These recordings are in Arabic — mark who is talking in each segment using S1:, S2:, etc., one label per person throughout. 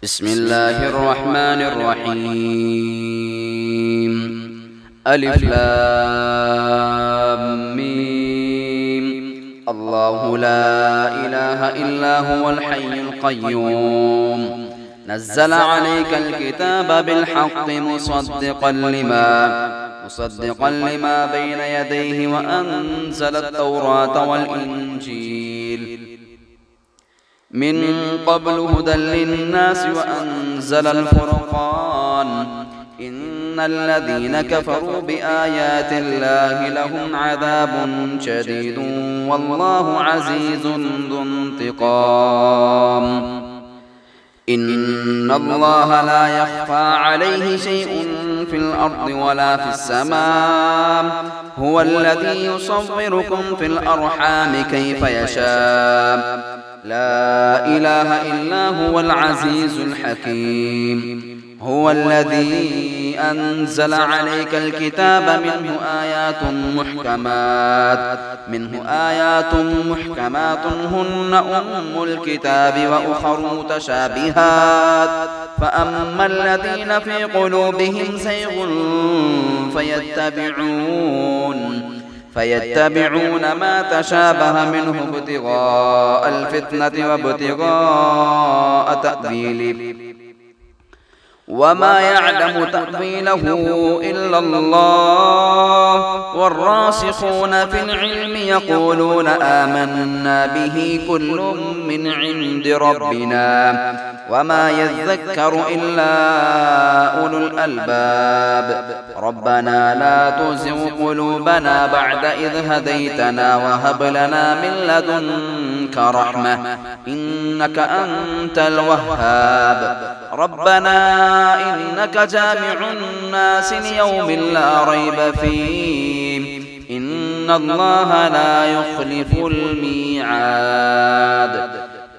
S1: بسم الله الرحمن الرحيم. ألف لام ميم. الله لا إله إلا هو الحي القيوم نزل عليك الكتاب بالحق مصدقا لما بين يديه وأنزل التوراة والإنجيل من قبل هدى للناس وأنزل الفرقان إن الذين كفروا بآيات الله لهم عذاب شديد والله عزيز ذو انتقام. إن الله لا يخفى عليه شيء في الأرض ولا في السماء هو الذي يصوركم في الأرحام كيف يشاء لا إله إلا هو العزيز الحكيم. هو الذي أنزل عليك الكتاب منه آيات محكمات هن أم الكتاب وأخر متشابهات فأما الذين في قلوبهم زيغ فيتبعون ما تشابه منه ابتغاء الفتنة وابتغاء تأويله وما يعلم تأويله إلا الله والراسخون في العلم يقولون آمنا به كل من عند ربنا وما يذكر إلا أولو الألباب. ربنا لا تزغ قلوبنا بعد إذ هديتنا وهب لنا من لدنك رحمة إنك أنت الوهاب. ربنا إنك جامع الناس ليوم لا ريب فيه إن الله لا يخلف الميعاد.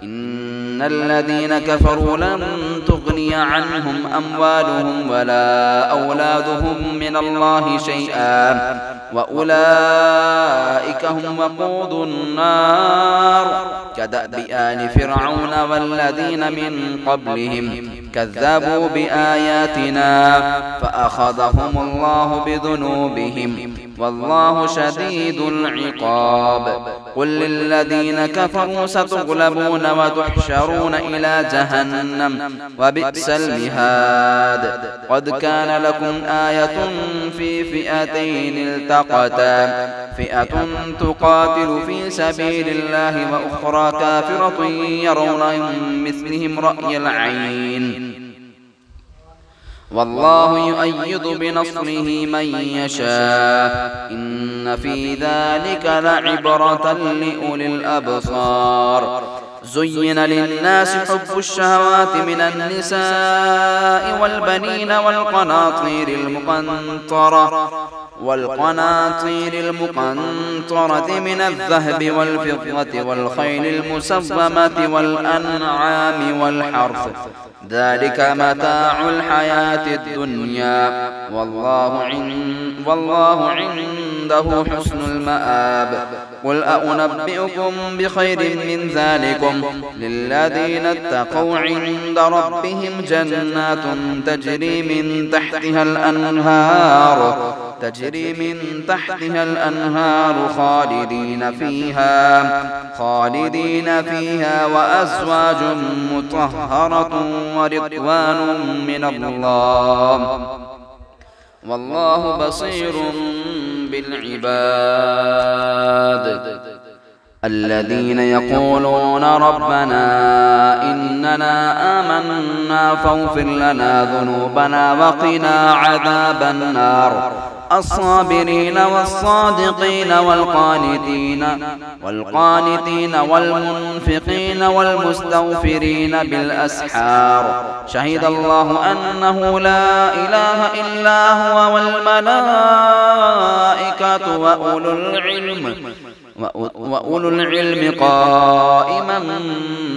S1: إن الذين كفروا لن تغني عنهم أموالهم ولا أولادهم من الله شيئا وأولئك هم وقود النار كدأب آل فرعون والذين من قبلهم كذبوا بآياتنا فأخذهم الله بذنوبهم والله شديد العقاب. قل للذين كفروا ستغلبون وتحشرون إلى جهنم وبئس المهاد. قد كان لكم آية في فئتين التقتا فئة تقاتل في سبيل الله وأخرى كافرة يرونهم مثلهم رأي العين والله يؤيد بنصره من يشاء إن في ذلك لعبرة لأولي الأبصار. زين للناس حب الشهوات من النساء والبنين والقناطير المقنطرة من الذهب والفضة والخيل المسومة والأنعام والحرث ذلك متاع الحياة الدنيا والله عنده حسن المآب. قل أنبئكم بخير من ذلكم للذين اتقوا عند ربهم جنات تجري من تحتها الأنهار خالدين فيها وأزواج مطهرة ورضوان من الله والله بصير بالعباد. الذين يقولون ربنا إننا آمنا فاغفر لنا ذنوبنا وقنا عذاب النار. الصابرين والصادقين والقانتين والمنفقين والمستغفرين بالأسحار. شهد الله أنه لا إله إلا هو والملائكة وأولو العلم قائما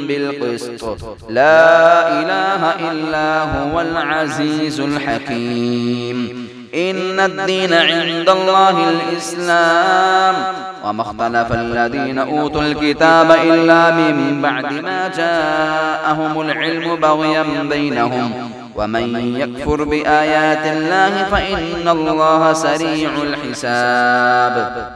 S1: بالقسط لا إله إلا هو العزيز الحكيم. إن الدين عند الله الإسلام وما اختلف الذين أوتوا الكتاب إلا من بعد ما جاءهم العلم بغيا بينهم ومن يكفر بآيات الله فإن الله سريع الحساب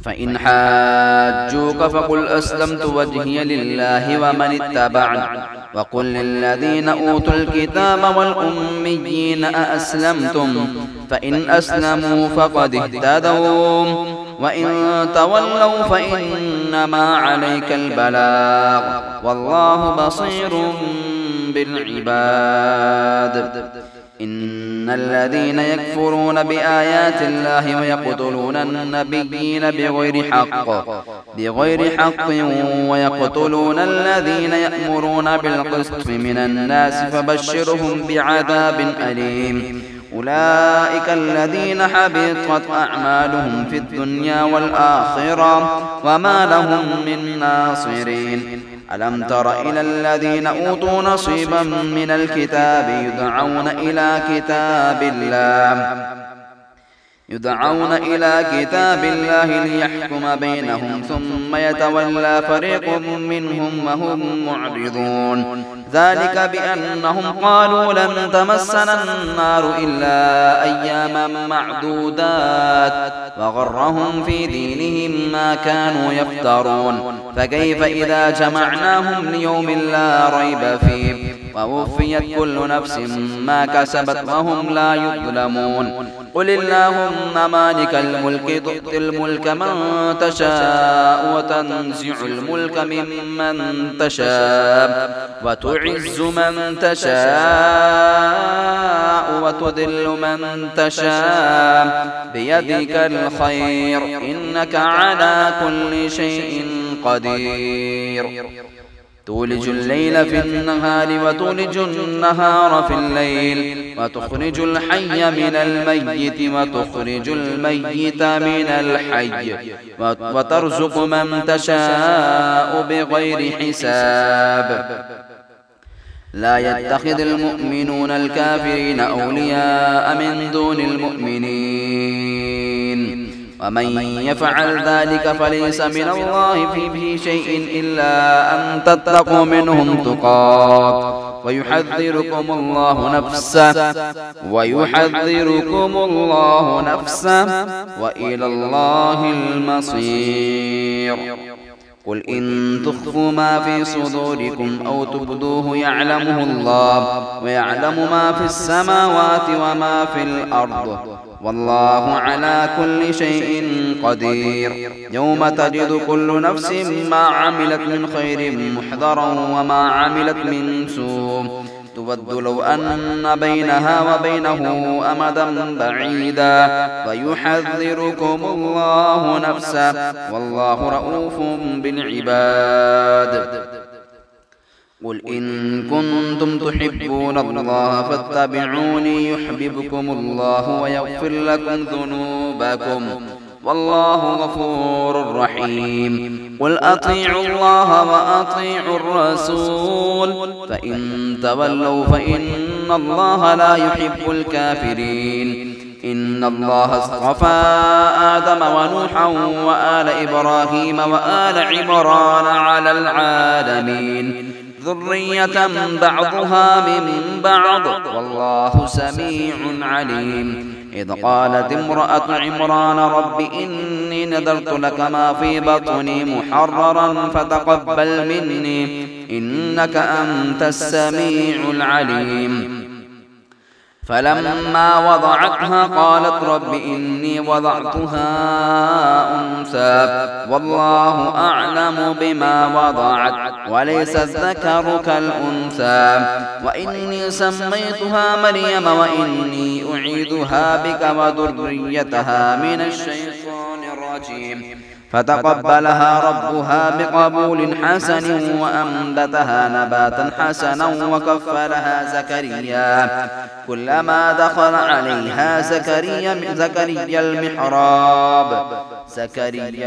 S1: فإن حاجوك فقل أسلمت وجهي لله ومن اتبعني وقل للذين أوتوا الكتاب والأميين أأسلمتم فإن أسلموا فقد اهتدوا وإن تولوا فإنما عليك البلاغ والله بصير بالعباد إن الذين يكفرون بآيات الله ويقتلون النبيين بغير حق ويقتلون الذين يأمرون بالقسط من الناس فبشرهم بعذاب أليم أولئك الذين حبطت أعمالهم في الدنيا والآخرة وما لهم من ناصرين ألم تر إلى الذين أوتوا نصيبا من الكتاب يدعون إلى كتاب الله ليحكم بينهم ثم يتولى فريق منهم وهم معرضون ذلك بأنهم قالوا لن تمسنا النار إلا أياما معدودات وغرهم في دينهم ما كانوا يفترون فكيف إذا جمعناهم ليوم لا ريب فيه ووفيت كل نفس ما كسبت وهم لا يظلمون قل اللهم مالك الملك تؤتي الملك من تشاء وتنزع الملك ممن تشاء وتعز من تشاء وتذل من تشاء بيدك الخير إنك على كل شيء قدير تولج الليل في النهار وتولج النهار في الليل وتخرج الحي من الميت وتخرج الميت من الحي وترزق من تشاء بغير حساب لا يتخذ المؤمنون الكافرين أولياء من دون المؤمنين ومن يفعل ذلك فليس من الله فيه شيء إلا أن تتقوا منهم تقاه ويحذركم الله نفسه وإلى الله المصير قل إن تخفوا ما في صدوركم أو تبدوه يعلمه الله ويعلم ما في السماوات وما في الأرض والله على كل شيء قدير يوم تجد كل نفس ما عملت من خير محضرا وما عملت من سوء تود لو أن بينها وبينه أمدا بعيدا ويحذركم الله نفسه والله رؤوف بالعباد قل إن كنتم تحبون الله فاتبعوني يحببكم الله ويغفر لكم ذنوبكم والله غفور رحيم قل أطيعوا الله وأطيعوا الرسول فإن تولوا فإن الله لا يحب الكافرين إن الله اصطفى آدم ونوحا وآل إبراهيم وآل عمران على العالمين ذرية بعضها من بعض والله سميع عليم إذ قالت امرأة عمران رب إني نذرت لك ما في بطني محررا فتقبل مني إنك أنت السميع العليم فلما وضعتها قالت رب إني وضعتها أنثى والله أعلم بما وضعت وليس الذكر كالأنثى وإني سميتها مريم وإني أعيذها بك وذريتها من الشيطان الرجيم فتقبلها ربها بقبول حسن وأنبتها نباتا حسنا وكفلها زكريا كلما دخل عليها زكريا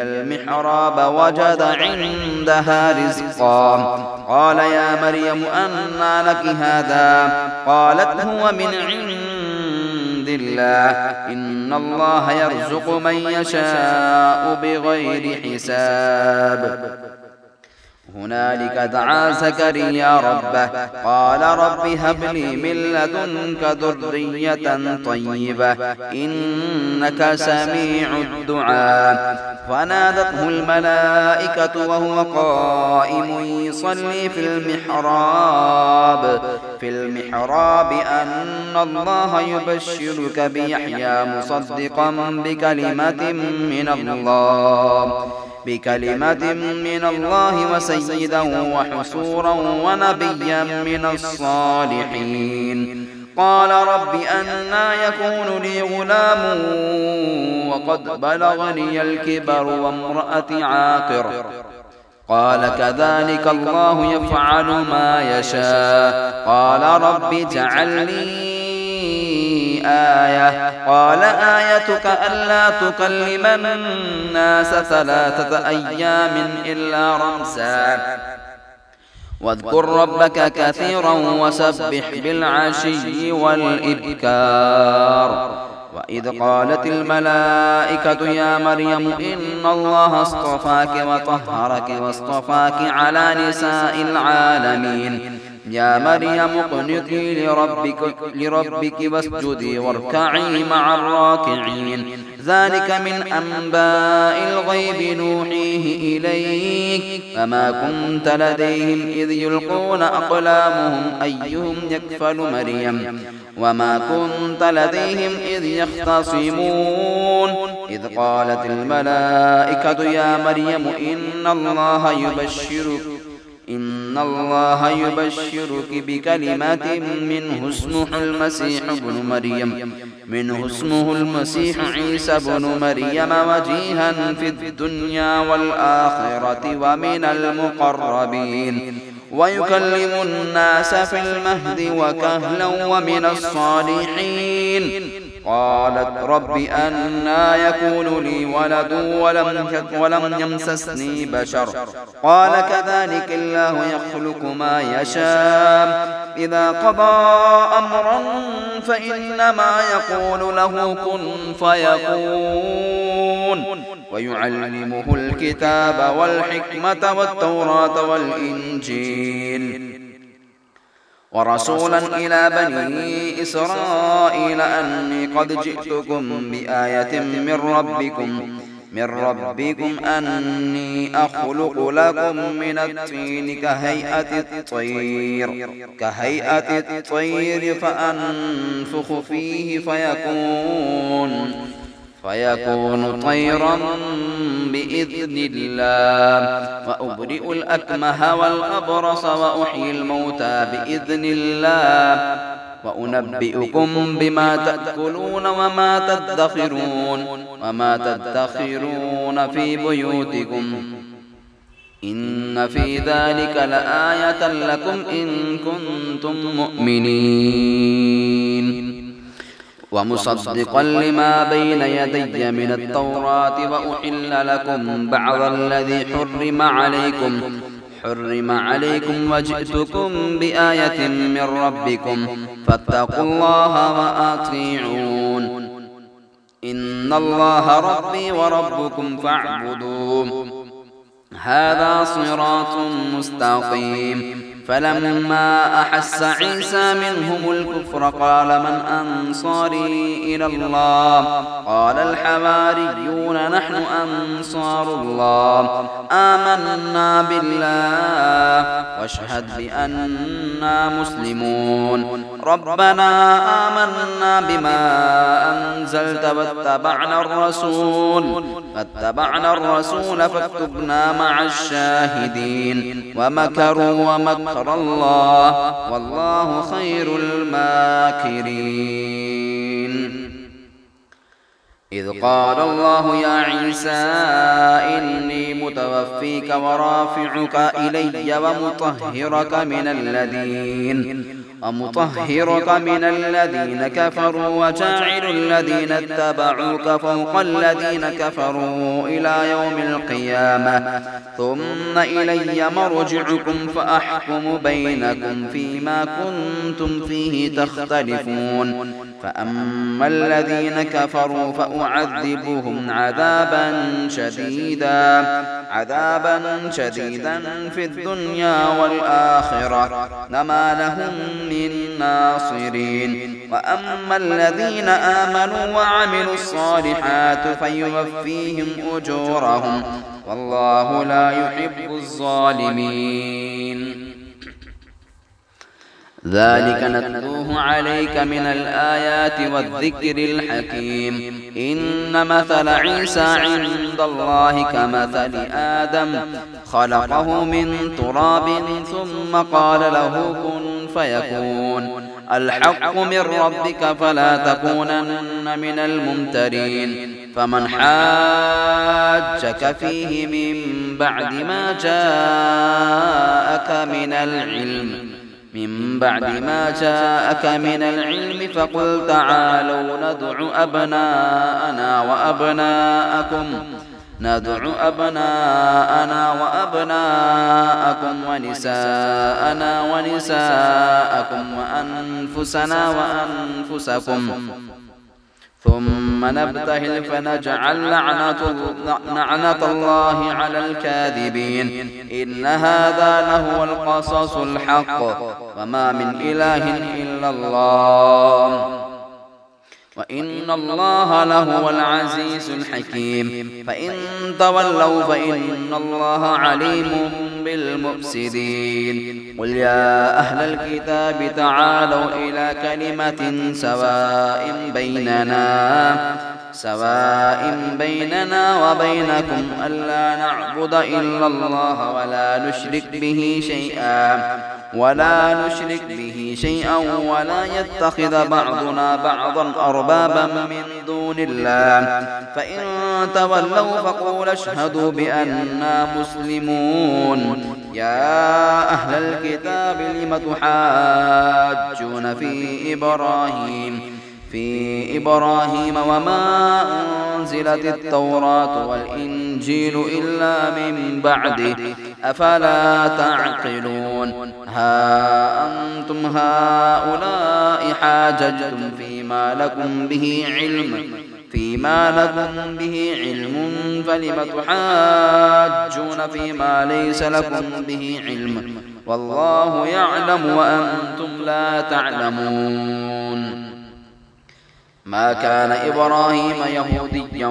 S1: المحراب وجد عندها رزقا قال يا مريم أنى لك هذا قالت هو من عند عند الله إن الله يرزق من يشاء بغير حساب. هنالك دعا زكريا ربه قال رب هب لي من لدنك ذرية طيبة إنك سميع الدعاء. فنادته الملائكة وهو قائم يصلي في المحراب أن الله يبشرك بيحيى مصدقا بكلمة من الله وسيدا وحصورا ونبيا من الصالحين. قال رب أنى يكون لي غلام وقد بلغني الكبر وامرأتي عاقر. قال كذلك الله يفعل ما يشاء. قال رب اجعل لي آية. قال آيتك ألا تكلم الناس 3 أيام إلا رمزا واذكر ربك كثيرا وسبح بالعشي والإبكار. وإذ قالت الملائكة يا مريم إن الله اصطفاك وطهرك واصطفاك على نساء العالمين. يا مريم اقنتي لربك واسجدي واركعي مع الراكعين. ذلك من أنباء الغيب نوحيه إليك فما كنت لديهم إذ يلقون أقلامهم أيهم يكفل مريم وما كنت لديهم إذ يختصمون. إذ قالت الملائكة يا مريم إن الله يبشرك بكلمة منه اسمه المسيح عيسى بن مريم وجيها في الدنيا والآخرة ومن المقربين ويكلم الناس في المهد وكهلا ومن الصالحين. قالت رب أنى يكون لي ولد ولم يمسسني بشر. قال كذلك الله يخلق ما يشاء إذا قضى أمرا فإنما يقول له كن فيكون. ويعلمه الكتاب والحكمة والتوراة والإنجيل ورسولا إلى بني إسرائيل أني قد جئتكم بآية من ربكم أني أخلق لكم من الطين كهيئة الطير فأنفخ فيه فيكون طيرا بإذن الله. وأبرئ الأكمه والأبرص وأحيي الموتى بإذن الله وأنبئكم بما تأكلون وما تدخرون في بيوتكم إن في ذلك لآية لكم إن كنتم مؤمنين. ومصدقا لما بين يدي من التوراة وأحل لكم بعض الذي حرم عليكم وجئتكم بآية من ربكم فاتقوا الله وأطيعون. إن الله ربي وربكم فاعبدوه هذا صراط مستقيم. فلما أحس عيسى منهم الكفر قال من أنصاري إلى الله قال الحواريون نحن أنصار الله آمنا بالله واشهد بأننا مسلمون. ربنا آمنا بما أنزلت فاتبعنا الرسول فاكتبنا مع الشاهدين. ومكروا ومكر الله والله خير الماكرين. إذ قال الله يا عيسى إني متوفيك ورافعك إلي ومطهرك من الذين كفروا وجاعل الذين اتبعوك فوق الذين كفروا إلى يوم القيامة ثم إلي مرجعكم فأحكم بينكم فيما كنتم فيه تختلفون فأما الذين كفروا فأعذبهم عذابا شديدا في الدنيا والآخرة وما لهم من ناصرين وأما الذين آمنوا وعملوا الصالحات فيوفيهم أجورهم والله لا يحب الظالمين. ذلك نتلوه عليك من الآيات والذكر الحكيم. إن مثل عيسى عند الله كمثل آدم خلقه من تراب ثم قال له كن فيكون الحق من ربك فلا تكونن من الممترين. فمن حاجك فيه من بعد ما جاءك من العلم فقل تعالوا ندع أبناءنا وأبناءكم ونساءنا ونساءكم وأنفسنا وأنفسكم ثم نبتهل فنجعل لعنة الله على الكاذبين. إن هذا لهو القصص الحق وما من إله إلا الله وإن الله لهو العزيز الحكيم. فإن تولوا فإن الله عليم بالمفسدين. قل يا أهل الكتاب تعالوا إلى كلمة سواء بيننا وبينكم ألا نعبد إلا الله ولا نشرك به شيئا ولا يتخذ بعضنا بعضا أربابا من دون الله. فإن تولوا فقولوا اشهدوا بأننا مسلمون. يا أهل الكتاب لم تحاجون في إبراهيم وما أنزلت التوراة والإنجيل إلا من بعده أفلا تعقلون. ها أنتم هؤلاء حاججتم فيما لكم به علم فلم تحاجون فيما ليس لكم به علم والله يعلم وأنتم لا تعلمون. ما كان إبراهيم يهوديا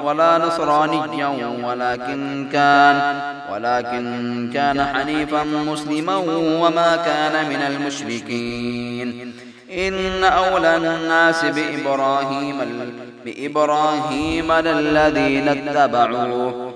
S1: ولا نصرانيا ولكن كان حنيفا مسلما وما كان من المشركين. إن أولى الناس بإبراهيم للذين اتبعوه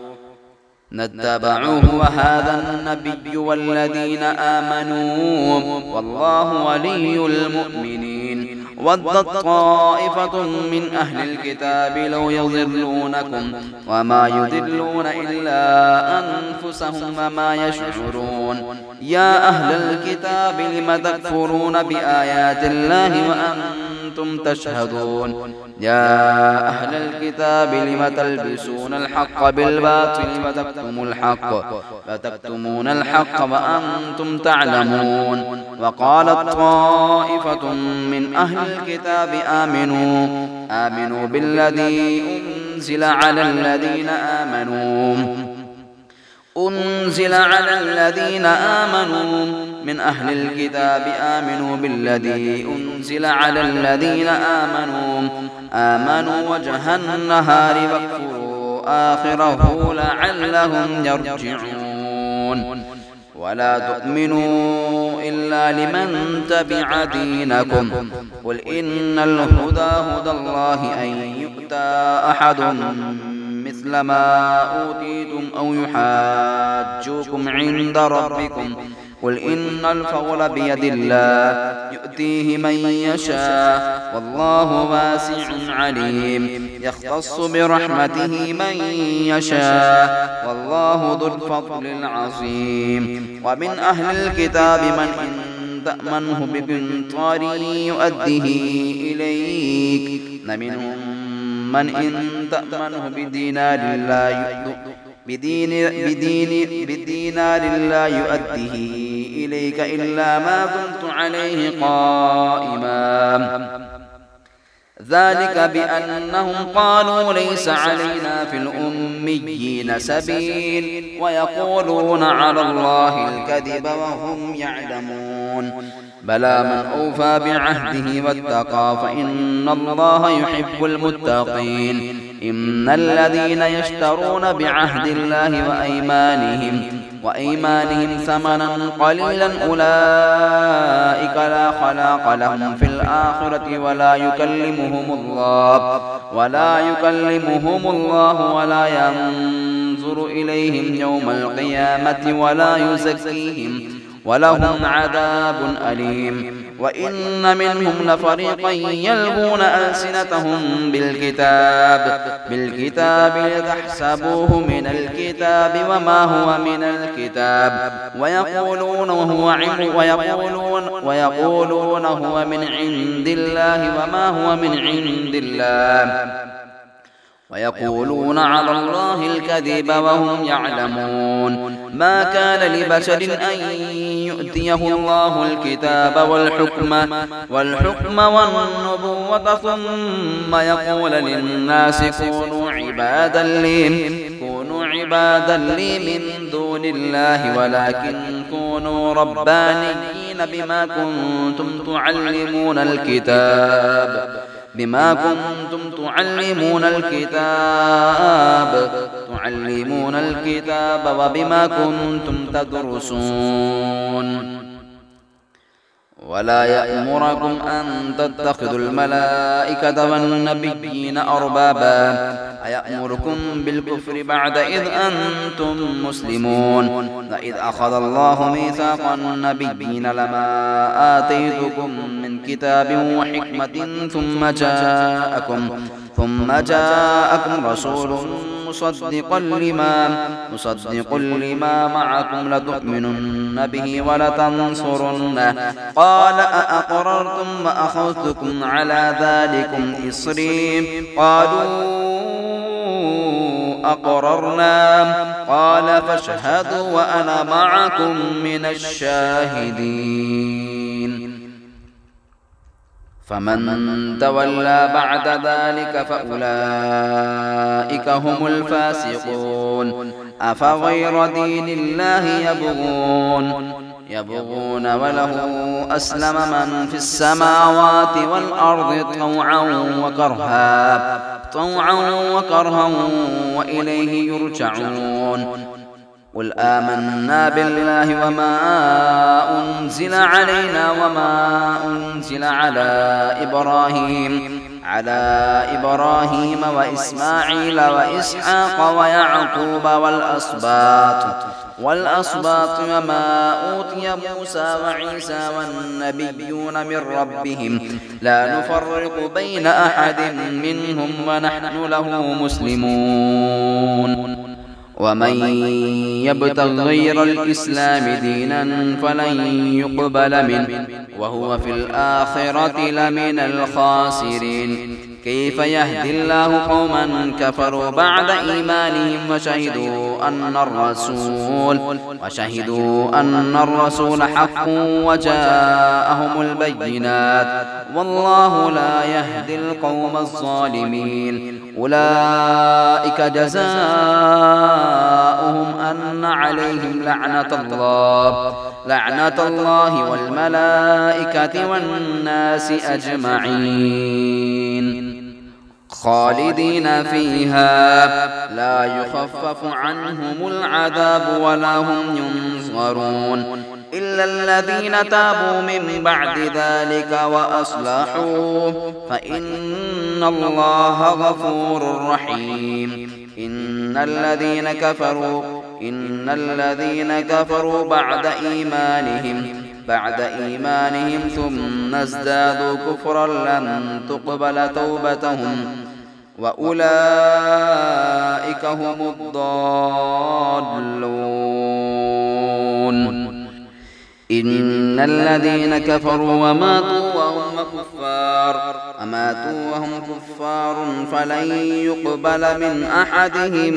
S1: وهذا النبي والذين آمنوا والله ولي المؤمنين. ودت طائفة من أهل الكتاب لو يضلونكم وما يضلون إلا أنفسهم وما يشعرون. يا أهل الكتاب لم تكفرون بآيات الله وأنتم تشهدون. يا أهل الكتاب لم تلبسون الحق بالباطل وتكتمون الحق وأنتم تعلمون. وقالت طائفة من أهل الكتاب آمنوا بالذي أنزل على الذين آمنوا من أهل الكتاب آمنوا بالذي أنزل على الذين آمنوا وجه النهار واكفروا آخره لعلهم يرجعون. ولا تؤمنوا إلا لمن تبع دينكم. قل إن الهدى هدى الله أن يؤتى أحد مثل ما أوتيتم أو يحاجوكم عند ربكم قل إن الفضل بيد الله يؤتيه من يشاء والله واسع عليم يختص برحمته من يشاء والله ذو الفضل العظيم ومن أهل الكتاب من إن تأمنه بقنطار يؤديه إليك ومنهم من إن تأمنه بدينار لا يؤديه إليك إلا ما كنت عليه قائما ذلك بأنهم قالوا ليس علينا في الأميين سبيل ويقولون على الله الكذب وهم يعلمون بلى من أوفى بعهده واتقى فإن الله يحب المتقين إن الذين يشترون بعهد الله وأيمانهم ثمنا قليلا أولئك لا خلاق لهم في الآخرة ولا يكلمهم الله ولا ينظر إليهم يوم القيامة ولا يزكيهم ولهم عذاب أليم وإن منهم لفريقا يلغون ألسنتهم بالكتاب لتحسبوه من الكتاب وما هو من الكتاب ويقولون هو من عند الله وما هو من عند الله ويقولون على الله الكذب وهم يعلمون ما كان لبشر أن يؤتيه الله الكتاب والحكم والنبوة ثم يقول للناس كونوا عبادا لي من دون الله ولكن كونوا ربانيين بما كنتم تعلمون الكتاب وبما كنتم تدرسون ولا يأمركم أن تتخذوا الملائكة والنبيين أربابا أيأمركم بالكفر بعد إذ أنتم مسلمون وإذ أخذ الله ميثاق النبيين لما آتيتكم من كتاب وحكمة ثم جاءكم رسول مصدق لما معكم لتؤمنن به ولتنصرنه قال أأقررتم وأخذتم على ذلكم إصري قالوا أقررنا قال فاشهدوا وأنا معكم من الشاهدين فمن تولى بعد ذلك فأولئك هم الفاسقون أفغير دين الله يبغون وله أسلم من في السماوات والأرض طوعا وكرها وإليه يرجعون قل آمنا بالله وما أنزل علينا وما أنزل على إبراهيم وإسماعيل وإسحاق ويعقوب والأسباط وما أوتي موسى وعيسى والنبيون من ربهم لا نفرق بين أحد منهم ونحن له مسلمون ومن يبتغ غير الإسلام دينا فلن يقبل منه وهو في الآخرة لمن الخاسرين كيف يهدي الله قوما كفروا بعد إيمانهم وشهدوا أن الرسول حق وجاءهم البينات والله لا يهدي القوم الظالمين أولئك جزاؤهم أن عليهم لعنة الله والملائكة والناس أجمعين خالدين فيها لا يخفف عنهم العذاب ولا هم ينظرون إلا الذين تابوا من بعد ذلك وأصلحوا فإن الله غفور رحيم إن إن الذين كفروا بعد إيمانهم ثم ازدادوا كفرا لن تقبل توبتهم وأولئك هم الضالون. إن الذين كفروا وماتوا وهم كفار فلن يقبل من أحدهم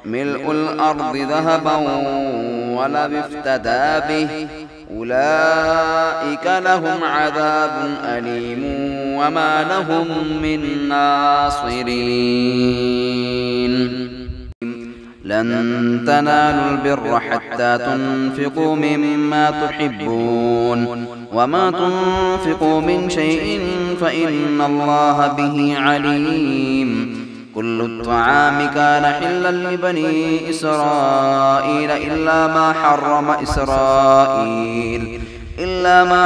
S1: ملء الأرض ذهبا ولو افتدى به أولئك لهم عذاب أليم وما لهم من ناصرين. لن تنالوا البر حتى تنفقوا مما تحبون وما تنفقوا من شيء فإن الله به عليم. كل الطعام كان حلا لبني إسرائيل إلا ما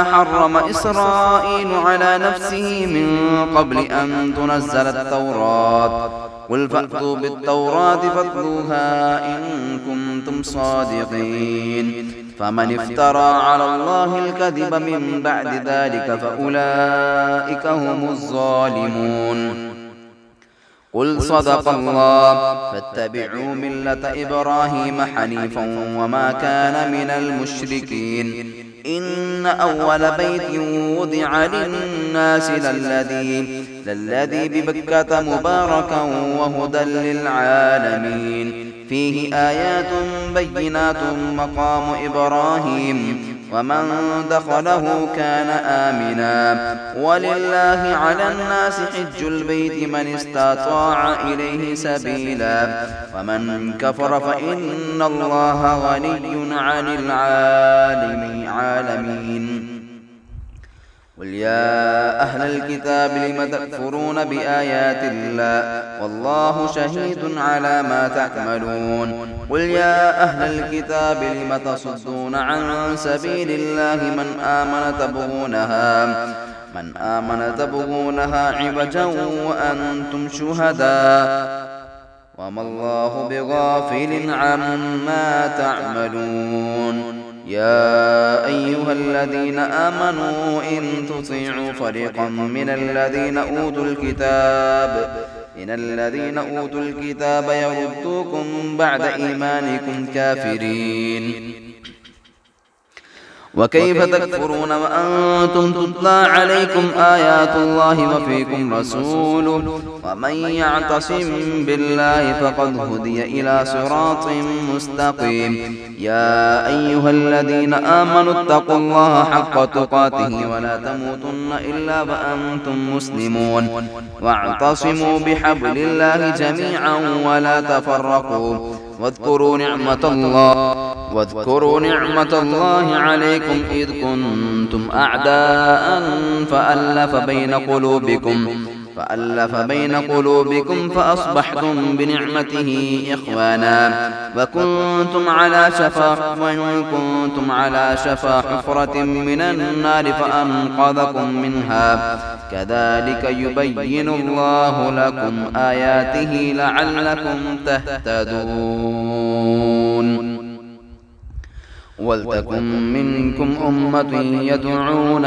S1: حرم إسرائيل على نفسه من قبل أن تنزل التوراة. قل فأتوا بالتوراة فاتلوها إن كنتم صادقين. فمن افترى على الله الكذب من بعد ذلك فأولئك هم الظالمون. قل صدق الله فاتبعوا ملة إبراهيم حنيفا وما كان من المشركين. إن أول بيت وضع للناس للذي ببكة مباركا وهدى للعالمين. فيه آيات بينات مقام إبراهيم ومن دخله كان آمنا. ولله على الناس حج البيت من استطاع إليه سبيلا ومن كفر فإن الله غني عن العالمين. قل يا أهل الكتاب لم تكفرون بآيات الله والله شهيد على ما تعملون. قل يا أهل الكتاب لم تصدون عن سبيل الله من آمن تبغونها عوجا وأنتم شهداء وما الله بغافل عما تعملون. يا أيها الذين آمنوا إن تطيعوا فريقا من الذين أوتوا الكتاب يردوكم بعد إيمانكم كافرين. وكيف تكفرون وأنتم تتلى عليكم آيات الله وفيكم رسوله ومن يعتصم بالله فقد هدي إلى صراط مستقيم. يا أيها الذين آمنوا اتقوا الله حق تقاته ولا تموتن إلا وأنتم مسلمون. واعتصموا بحبل الله جميعا ولا تفرقوا. واذكروا نعمة الله عليكم إذ كنتم أعداء فألف بين قلوبكم فأصبحتم بنعمته إخوانا وكنتم على شفا حفرة من النار فأنقذكم منها. كذلك يبين الله لكم آياته لعلكم تهتدون. ولتكن منكم أمة يدعون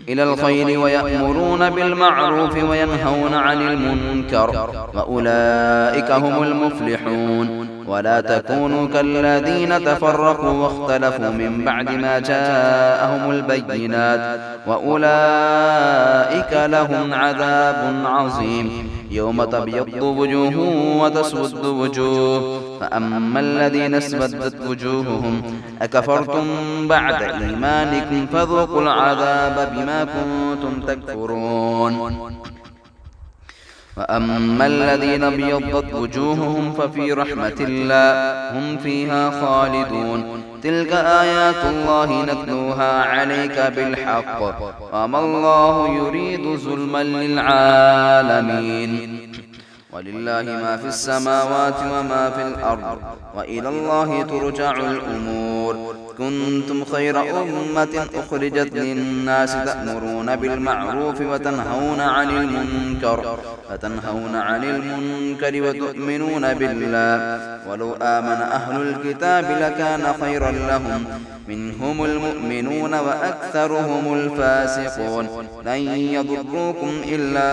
S1: إلى الخير ويأمرون بالمعروف وينهون عن المنكر وأولئك هم المفلحون. ولا تكونوا كالذين تفرقوا واختلفوا من بعد ما جاءهم البينات وأولئك لهم عذاب عظيم. يوم تبيض وجوه وتسود وجوه فأما الذين اسودت وجوههم أكفرتم بعد إيمانكم فذوقوا العذاب بما كنتم تكفرون. وأما الذين ابيضت وجوههم ففي رحمة الله هم فيها خالدون. تلك آيات الله نتلوها عليك بالحق وما الله يريد ظلما للعالمين. ولله ما في السماوات وما في الأرض وإلى الله ترجع الأمور. كنتم خير أمة أخرجت للناس تأمرون بالمعروف وتنهون عن المنكر وتؤمنون بالله ولو آمن أهل الكتاب لكان خيرا لهم منهم المؤمنون وأكثرهم الفاسقون لن يضروكم إلا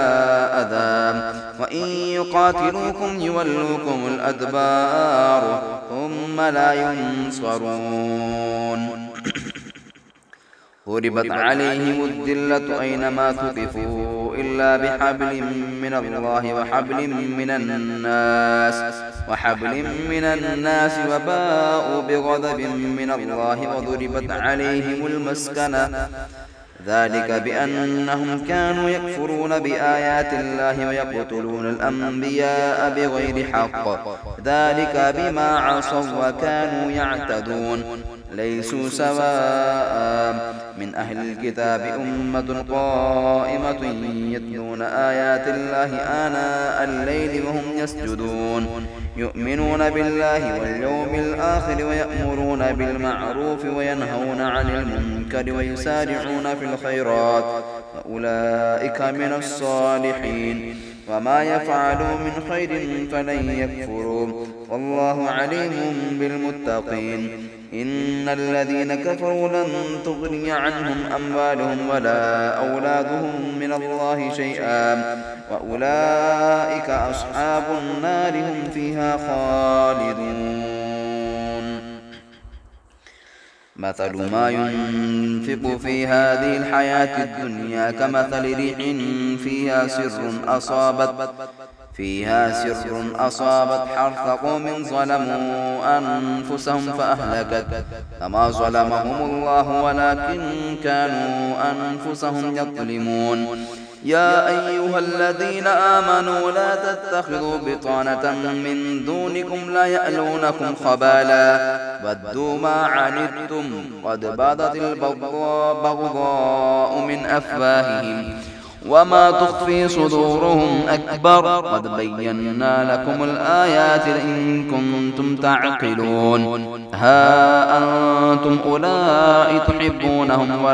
S1: أذى وإن يقاتلوكم يولوكم الأدبار ثم لا ينصرون ضربت عليهم الذلة أينما ثقفوا إلا بحبل من الله وحبل من الناس وباءوا بغضب من الله وضربت عليهم المسكنة ذلك بأنهم كانوا يكفرون بآيات الله ويقتلون الأنبياء بغير حق ذلك بما عصوا وكانوا يعتدون ليسوا سواء من أهل الكتاب أمة قائمة يتلون آيات الله آناء الليل وهم يسجدون يؤمنون بالله واليوم الآخر ويأمرون بالمعروف وينهون عن المنكر ويسارعون في الخيرات وأولئك من الصالحين وما يفعلوا من خير فلن يكفروا والله عليم بالمتقين إن الذين كفروا لن تغني عنهم أموالهم ولا أولادهم من الله شيئا وأولئك أصحاب النار هم فيها خالدون مثل ما ينفق في هذه الحياة الدنيا كمثل ريح فيها سر أصابت حرث قوم ظلموا أنفسهم فأهلكت فما ظلمهم الله ولكن كانوا أنفسهم يظلمون يا أيها الذين آمنوا لا تتخذوا بطانة من دونكم لا يألونكم خبالا ودوا ما عنتم قد بدت البغضاء من أفواههم وما تخفي صدورهم أكبر قد بينا لكم الآيات إن كنتم تعقلون ها أنتم أولئك تحبونهم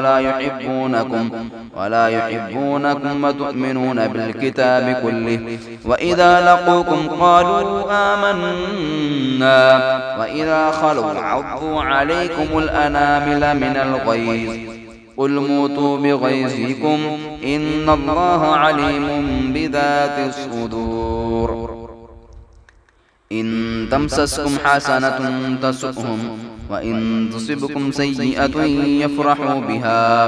S1: ولا يحبونكم وتؤمنون بالكتاب كله وإذا لقوكم قالوا آمنا وإذا خلوا عضوا عليكم الأنامل من الغيظ قل موتوا بغيظكم إن الله عليم بذات الصدور إن تمسسكم حسنة تسؤهم وإن تصبكم سيئة يفرحوا بها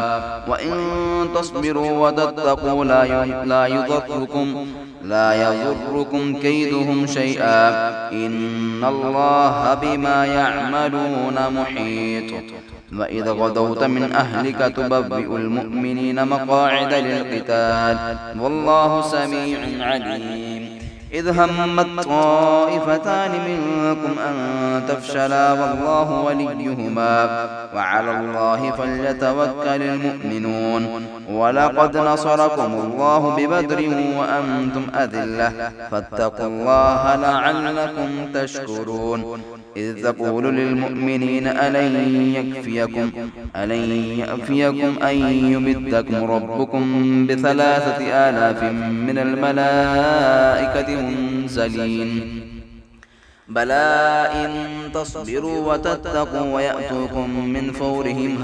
S1: وإن تصبروا وتتقوا لا يضركم كيدهم شيئا إن الله بما يعملون محيط وإذ غدوت من أهلك تبوئ المؤمنين مقاعد للقتال والله سميع عليم إذ همت طائفتان منكم أن تفشلا والله وليهما وعلى الله فليتوكل المؤمنون ولقد نصركم الله ببدر وأنتم أذلة فاتقوا الله لعلكم تشكرون إذ تقول للمؤمنين ألن يكفيكم أن يمدكم ربكم ب3,000 من الملائكة منزلين بلى إن تصبروا وتتقوا ويأتوكم من فورهم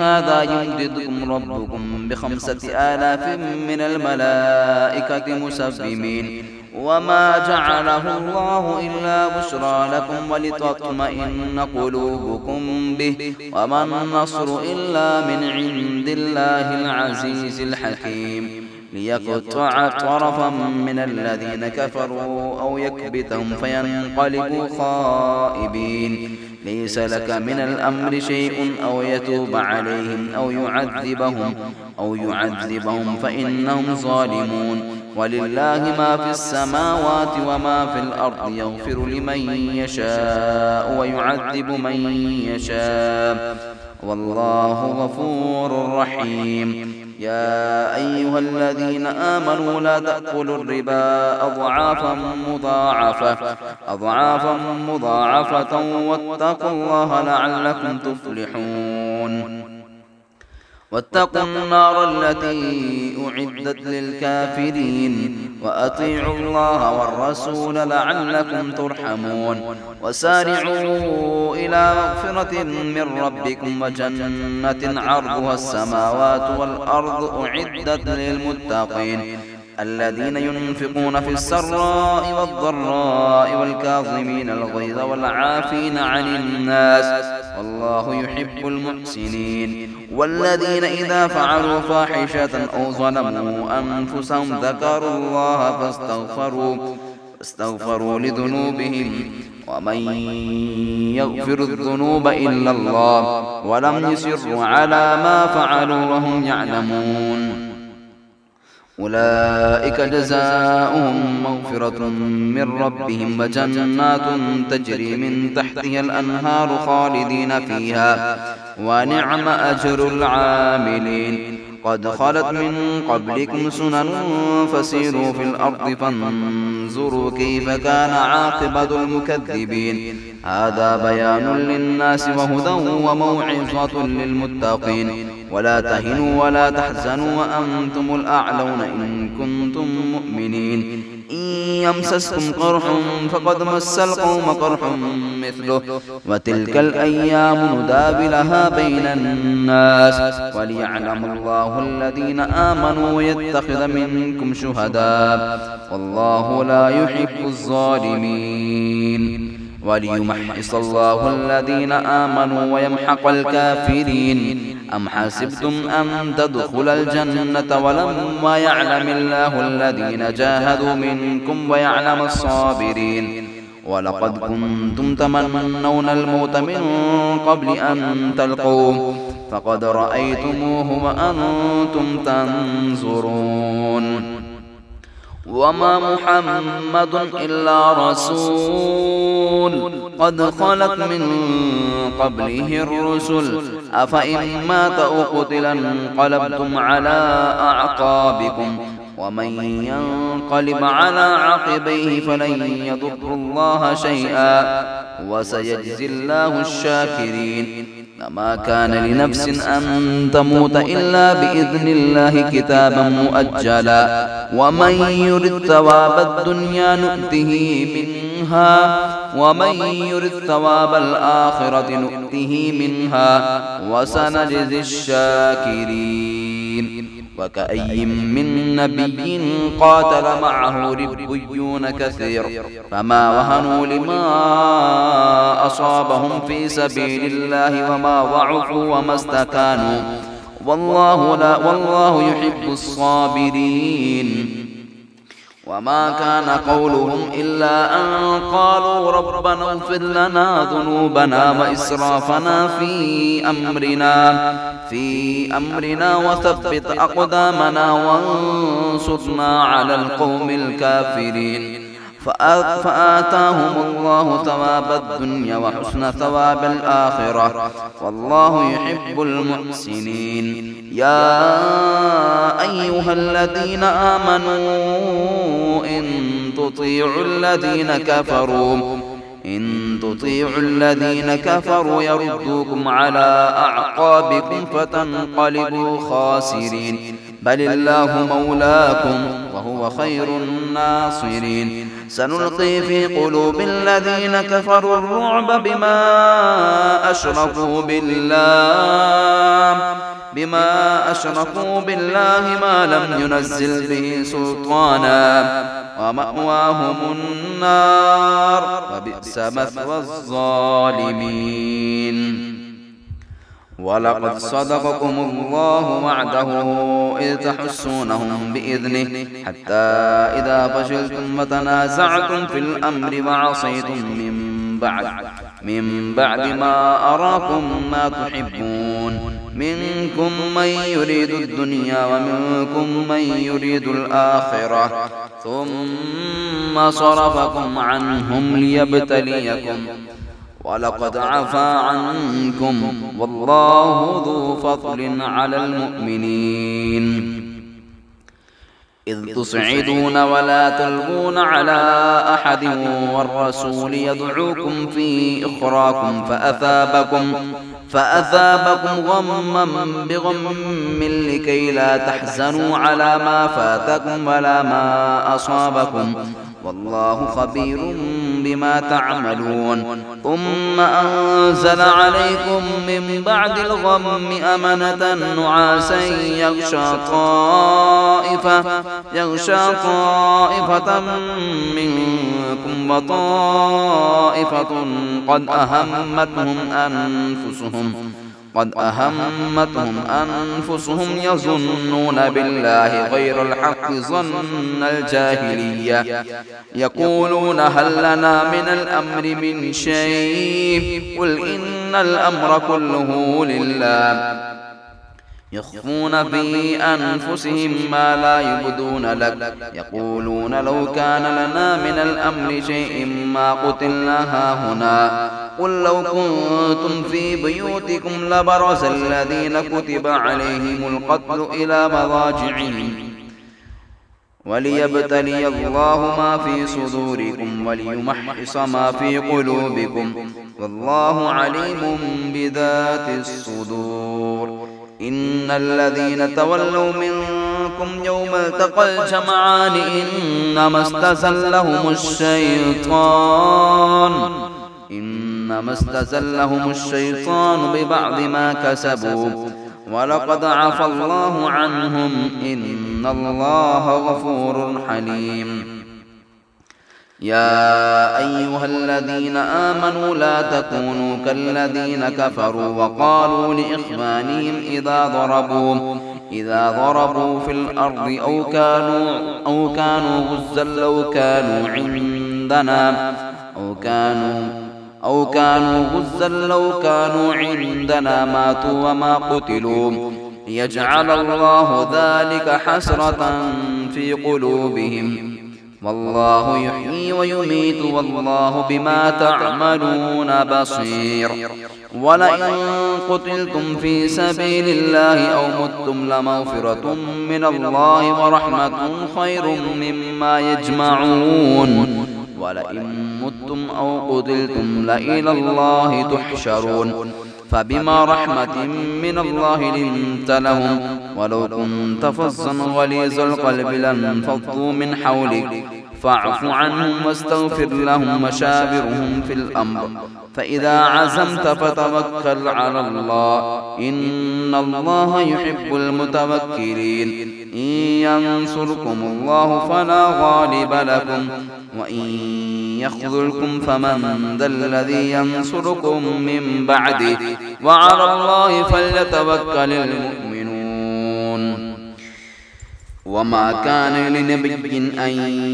S1: هذا يمددكم ربكم ب5,000 من الملائكة مسومين وما جعله الله إلا بشرى لكم ولتطمئن قلوبكم به وما النصر إلا من عند الله العزيز الحكيم ليقطع طرفا من الذين كفروا أو يكبتهم فينقلبوا خائبين ليس لك من الأمر شيء أو يتوب عليهم أو يعذبهم فإنهم ظالمون ولله ما في السماوات وما في الأرض يغفر لمن يشاء ويعذب من يشاء والله غفور رحيم يا أيها الذين آمنوا لا تأكلوا الربا أضعافا مضاعفة واتقوا الله لعلكم تفلحون واتقوا النار التي أعدت للكافرين وأطيعوا الله والرسول لعلكم ترحمون وسارعوا إلى مغفرة من ربكم وجنة عرضها السماوات والأرض أعدت للمتقين الذين ينفقون في السراء والضراء والكاظمين الغيظ والعافين عن الناس والله يحب المحسنين والذين إذا فعلوا فاحشة أو ظلموا أنفسهم ذكروا الله فاستغفروا لذنوبهم ومن يغفر الذنوب إلا الله ولم يصروا على ما فعلوا وهم يعلمون أولئك جزاؤهم مغفرة من ربهم وجنات تجري من تحتها الأنهار خالدين فيها ونعم أجر العاملين قد خلت من قبلكم سنن فسيروا في الأرض فانظروا كيف كان عاقبة المكذبين هذا بيان للناس وهدى وموعظة للمتقين ولا تهنوا ولا تحزنوا وأنتم الأعلون إن كنتم مؤمنين إن يمسسكم قرح فقد مس القوم قرح مثله وتلك الأيام نداولها بين الناس وليعلم الله الذين آمنوا ويتخذ منكم شهداء والله لا يحب الظالمين وليمحص الله الذين آمنوا ويمحق الكافرين أم حسبتم أن تدخلوا الجنة ولما يعلم الله الذين جاهدوا منكم ويعلم الصابرين ولقد كنتم تمنون الموت من قبل أن تلقوه فقد رأيتموه وأنتم تنظرون وما محمد إلا رسول قد خلت من قبله الرسل أفإن مات أو قتل انقلبتم على أعقابكم ومن ينقلب على عقبيه فلن يضر الله شيئا وسيجزي الله الشاكرين ما كان لنفس أن تموت إلا بإذن الله كتابا مؤجلا ومن يرد ثواب الدنيا نؤته منها ومن يرد ثواب الآخرة نؤته منها وسنجزي الشاكرين وكأي من نبي قاتل معه ربيون كثير فما وهنوا لما أصابهم في سبيل الله وما ضعفوا وما استكانوا والله يحب الصابرين وما كان قولهم إلا أن قالوا ربنا اغفر لنا ذنوبنا وإسرافنا في أمرنا وثبت أقدامنا وانصرنا على القوم الكافرين فآتاهم الله ثواب الدنيا وحسن ثواب الآخرة والله يحب المحسنين يا أيها الذين آمنوا إن تطيعوا الذين كفروا يردوكم على أعقابكم فتنقلبوا خاسرين بل الله مولاكم وهو خير الناصرين سنلقي في قلوب الذين كفروا الرعب بما أشركوا بالله ما لم ينزل به سلطانا ومأواهم النار وبئس مثوى الظالمين ولقد صدقكم الله وعده إذ تحسونهم بإذنه حتى إذا فشلتم وتنازعتم في الأمر وعصيتم من بعد ما أراكم ما تحبون منكم من يريد الدنيا ومنكم من يريد الآخرة ثم صرفكم عنهم ليبتليكم ولقد عفا عنكم والله ذو فضل على المؤمنين إذ تصعدون ولا تلقون على أحد والرسول يدعوكم في أخراكم فأثابكم غما بغم لكي لا تحزنوا على ما فاتكم ولا ما أصابكم والله خبير بما تعملون ثم أنزل عليكم من بعد الغم أمنة نعاسا يغشى طائفة منكم وطائفة قد أهمتهم أنفسهم يظنون بالله غير الحق ظن الجاهلية يقولون هل لنا من الأمر من شيء قل إن الأمر كله لله يخفون في أنفسهم ما لا يبدون لك يقولون لو كان لنا من الأمر شيء ما قتلنا هاهنا قل لو كنتم في بيوتكم لبرز الذين كتب عليهم القتل إلى مضاجعهم وليبتلي الله ما في صدوركم وليمحص ما في قلوبكم والله عليم بذات الصدور إن الذين تولوا منكم يوم التقى الجمعان إنما استزلهم الشيطان ببعض ما كسبوا ولقد عفى الله عنهم إن الله غفور حليم يا أيها الذين آمنوا لا تكونوا كالذين كفروا وقالوا لإخوانهم إذا ضربوا في الأرض أو كانوا غزا لو كانوا عندنا ماتوا وما قتلوا ليجعل الله ذلك حسرة في قلوبهم والله يحيي ويميت والله بما تعملون بصير ولئن قتلتم في سبيل الله أو متم لمغفرة من الله ورحمة خير مما يجمعون ولئن متم أو قتلتم لإلى الله تحشرون فبما رحمة من الله لنت لهم ولو كنت فظا غليظ القلب لانفضوا من حولك فاعف عنهم واستغفر لهم وشاورهم في الأمر فإذا عزمت فتوكل على الله إن الله يحب المتوكلين إن ينصركم الله فلا غالب لكم وإن يخذلكم فمن ذا الذي ينصركم من بعده وعلى الله فليتوكل المؤمنون وما كان لنبي أن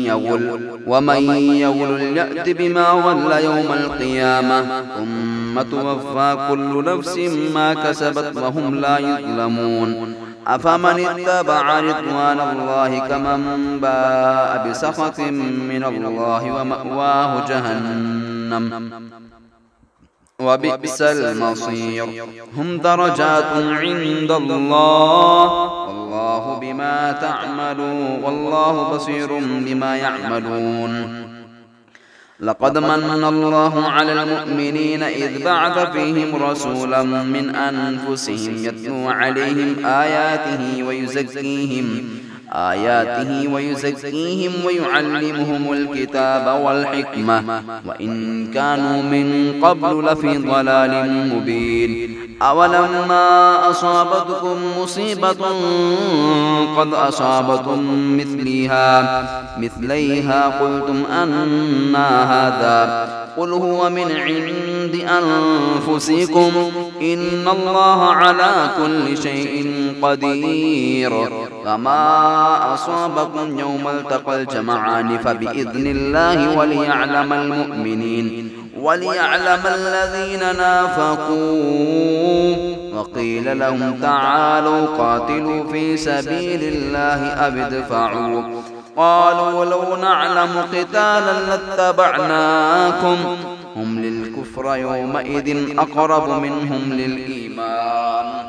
S1: يغل ومن يغل يأت بما غل يوم القيامة ثم توفى كل نفس ما كسبت وهم لا يظلمون أفمن اتبع رضوان الله كمن باء بسخط من الله ومأواه جهنم وبئس المصير هم درجات عند الله والله بما تعملون والله بصير بما يعملون لقد من الله على المؤمنين إذ بعث فيهم رسولا من أنفسهم يتلو عليهم آياته ويزكيهم ويعلمهم الكتاب والحكمة وإن كانوا من قبل لفي ضلال مبين أولما أصابتكم مصيبة قد أصابتم مثليها قلتم أنى هذا قل هو من عند أنفسكم إن الله على كل شيء قدير فما أصابكم يوم التقى الجمعان فبإذن الله وليعلم المؤمنين وليعلم الذين نافقوا وقيل لهم تعالوا قاتلوا في سبيل الله أو ادفعوا قالوا لو نعلم قتالا لاتبعناكم هم للكفر الكفر يومئذ أقرب منهم للإيمان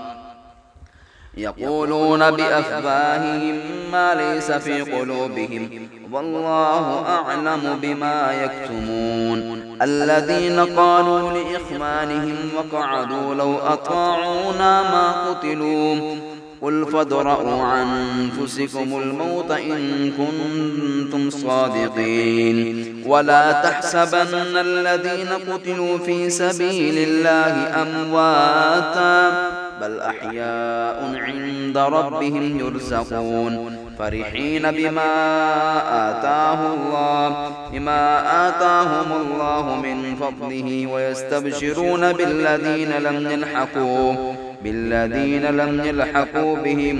S1: يقولون بأفواههم ما ليس في قلوبهم والله أعلم بما يكتمون الذين قالوا لإخوانهم وقعدوا لو أطاعونا ما قتلوا قل فادرءوا عن أنفسكم الموت إن كنتم صادقين ولا تحسبن الذين قتلوا في سبيل الله أمواتا بل أحياء عند ربهم يرزقون فرحين بما آتاهم الله من فضله ويستبشرون بالذين لم يلحقوا بهم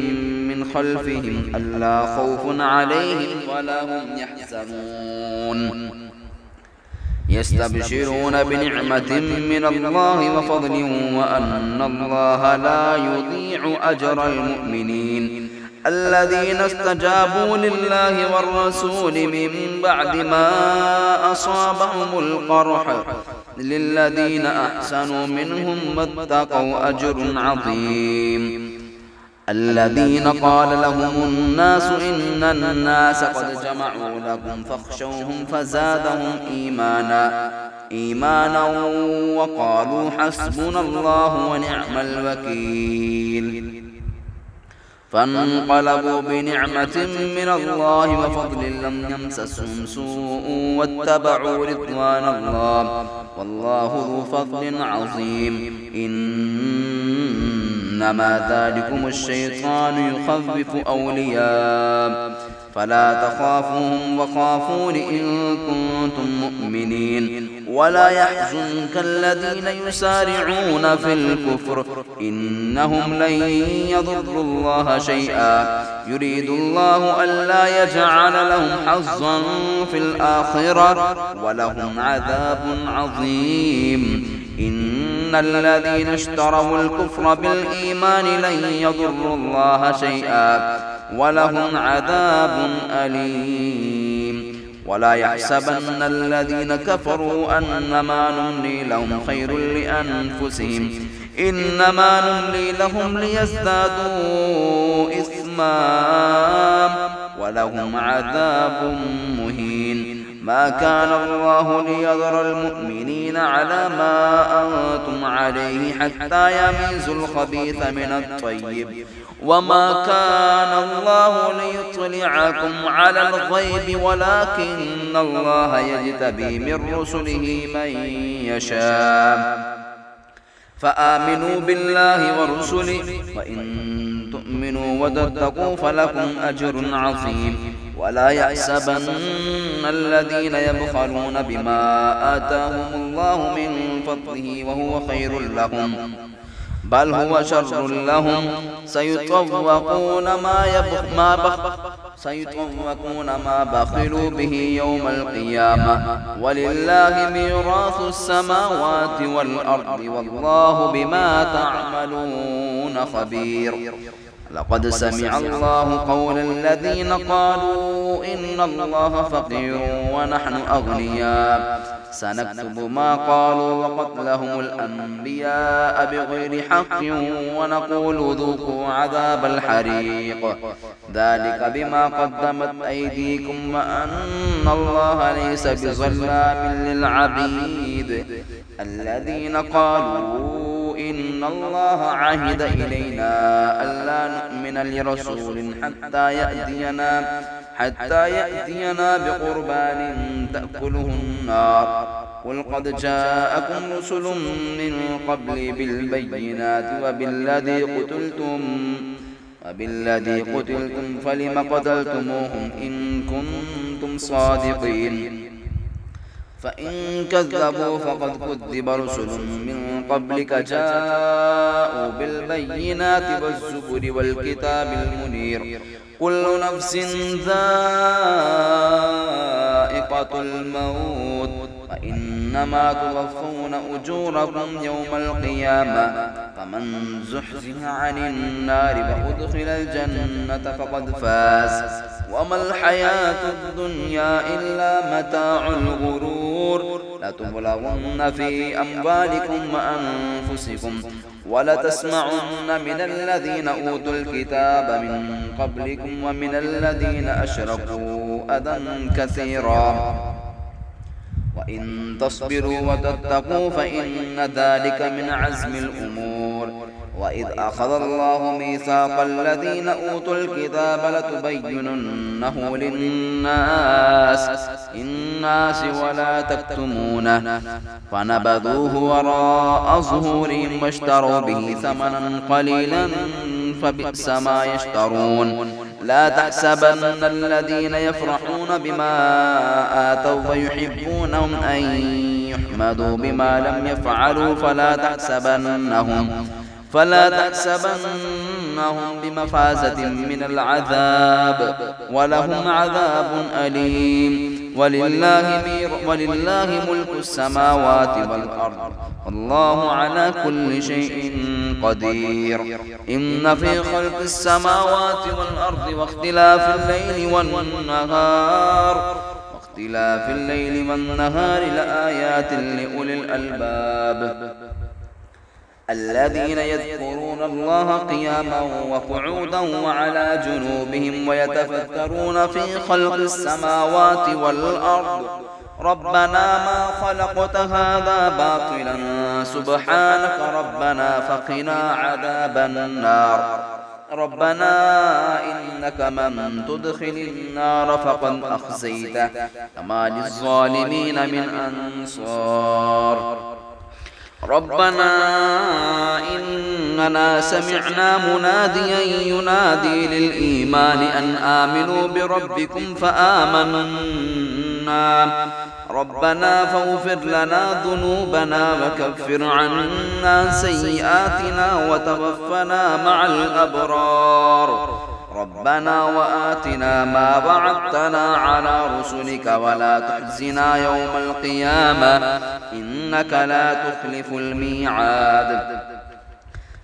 S1: من خلفهم ألا خوف عليهم ولا هم يحزنون يستبشرون بنعمة من الله وفضل وأن الله لا يضيع أجر المؤمنين الذين استجابوا لله والرسول من بعد ما أصابهم القرح للذين أحسنوا منهم واتقوا أجر عظيم الذين قال لهم الناس إن الناس قد جمعوا لكم فاخشوهم فزادهم إيمانا وقالوا حسبنا الله ونعم الوكيل فانقلبوا بنعمة من الله وفضل لم يمسسهم سوء واتبعوا رضوان الله والله ذو فضل عظيم إنما ذلكم الشيطان يخوف أولياء فلا تخافوهم وخافون إن كنتم مؤمنين ولا يحزنك الذين يسارعون في الكفر إنهم لن يضروا الله شيئا يريد الله ألا يجعل لهم حظا في الآخرة ولهم عذاب عظيم إن الذين اشتروا الكفر بالإيمان لن يضروا الله شيئا ولهم عذاب أليم ولا يحسبن الذين كفروا أنما نملي لهم خير لأنفسهم إنما نملي لهم ليزدادوا إثما ولهم عذاب مهين ما كان الله ليذر المؤمنين على ما أنتم عليه حتى يميزوا الخبيث من الطيب وما كان الله ليطلعكم على الغيب ولكن الله يجتبي من رسله من يشاء فآمنوا بالله ورسله وإن تؤمنوا وتتقوا فلكم أجر عظيم ولا يحسبن الذين يبخلون بما آتاهم الله من فضله وهو خير لهم بل هو شر لهم سيطوقون ما بخلوا به يوم القيامة ولله ميراث السماوات والأرض والله بما تعملون خبير لقد سمع الله قول الذين قالوا إن الله فقير ونحن أغنياء سنكتب ما قالوا وقتلهم الأنبياء بغير حق ونقول ذوقوا عذاب الحريق ذلك بما قدمت أيديكم وأن الله ليس بظلام للعبيد الذين قالوا إن الله عهد إلينا ألا نؤمن لرسول حتى يأتينا بقربان تأكله النار قل قد جاءكم رسل من قبلي بالبينات وبالذي قتلتم فلم قتلتموهم إن كنتم صادقين فإن كذبوا فقد كذب رسل من قبلك جاءوا بالبينات والزبر والكتاب المنير كل نفس ذائقة الموت وإنما توفون أجوركم يوم القيامة فمن زحزح عن النار وأدخل الجنة فقد فاز وما الحياة الدنيا إلا متاع الغرور لتبلغن في أموالكم وأنفسكم ولتسمعن من الذين أوتوا الكتاب من قبلكم ومن الذين أشركوا أذى كثيرا وإن تصبروا وتتقوا فإن ذلك من عزم الأمور. وإذ أخذ الله ميثاق الذين أوتوا الكتاب لتبيننه للناس ولا تكتمونه فنبذوه وراء ظهورهم واشتروا به ثمنا قليلا فبئس ما يشترون. لا تحسبن الذين يفرحون بما آتوا ويحبونهم أن يحمدوا بما لم يفعلوا فلا تحسبنهم بمفازة من العذاب ولهم عذاب أليم. ولله ملك السماوات والأرض والله على كل شيء قدير. إن في خلق السماوات والأرض واختلاف الليل والنهار لآيات لأولي الألباب الذين يذكرون الله قياما وقعودا وعلى جنوبهم ويتفكرون في خلق السماوات والأرض ربنا ما خلقت هذا باطلا سبحانك ربنا فقنا عذاب النار. ربنا إنك من تدخل النار فقد أخزيته وما للظالمين من أنصار. ربنا إننا سمعنا مناديا ينادي للإيمان أن آمنوا بربكم فآمنا ربنا فاغفر لنا ذنوبنا وكفر عنا سيئاتنا وتوفنا مع الأبرار. ربنا وآتنا ما وعدتنا على رسلك ولا تخزنا يوم القيامة إنك لا تخلف الميعاد.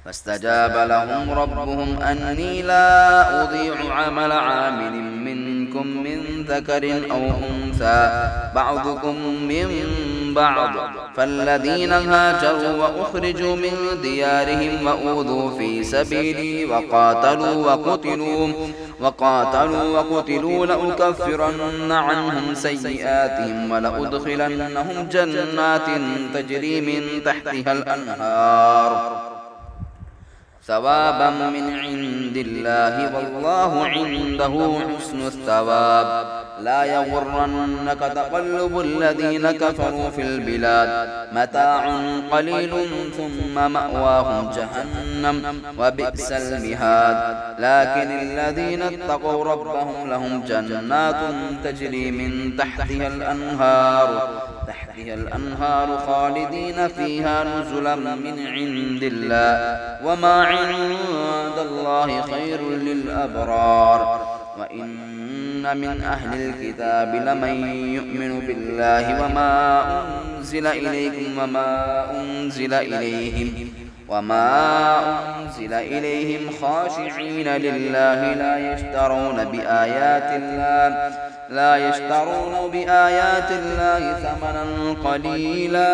S1: فاستجاب لهم ربهم أني لا أضيع عمل عامل منكم من ذكر أو أنثى بعضكم من بعض فالذين هاجروا وأخرجوا من ديارهم وأوذوا في سبيلي وقاتلوا وقتلوا لأكفرن عنهم سيئاتهم ولأدخلنهم جنات تجري من تحتها الأنهار ثوابا من عند الله والله عنده حسن الثواب. لا يغرنك تقلب الذين كفروا في البلاد متاع قليل ثم مأواهم جهنم وبئس المهاد. لكن الذين اتقوا ربهم لهم جنات تجري من تحتها الأنهار خالدين فيها نزلا من عند الله وما عند الله خير للأبرار. وإن من أهل الكتاب لمن يؤمن بالله وما أنزل إليكم وما أنزل إليهم خاشعين لله لا يشترون بآيات الله ثمنا قليلا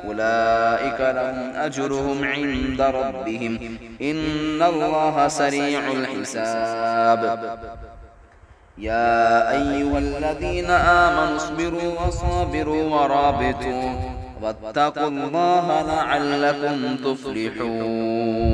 S1: أولئك لهم أجرهم عند ربهم إن الله سريع الحساب. يا أيها الذين آمنوا اصبروا وصابروا ورابطوا واتقوا الله لعلكم تفلحون.